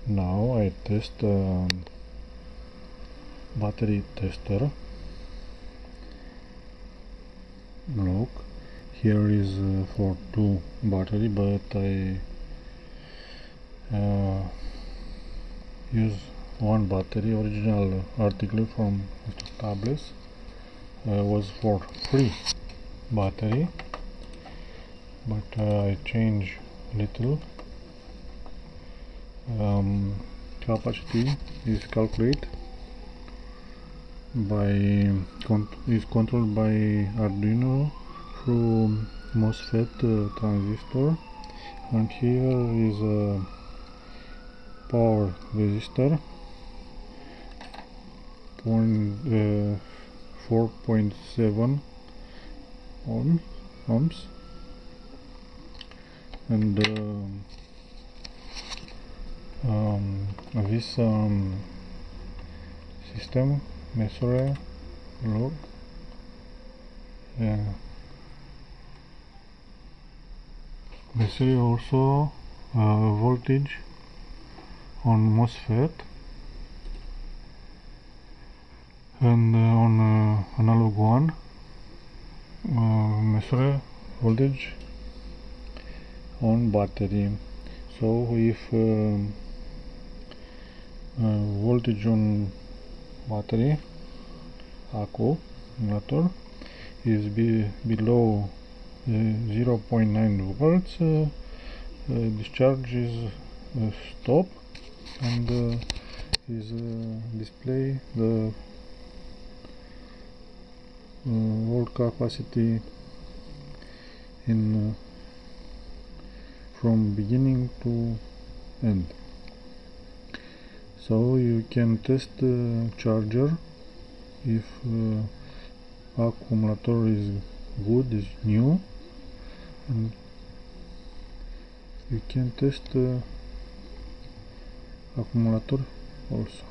Now I test battery tester. Look, here is for 2 battery, but I use 1 battery. Original article from tablets was for 3 battery, but I change little. Capacity is calculated by is controlled by Arduino through MOSFET transistor, and here is a power resistor 4.7 ohms, and this system measure look measure also voltage on MOSFET, and on analog one measure voltage on battery. So if voltage on battery accumulator is below 0.9 volts, discharge is stop, and is display the volt capacity in from beginning to end. So you can test the charger if accumulator is good, is new, and you can test accumulator also.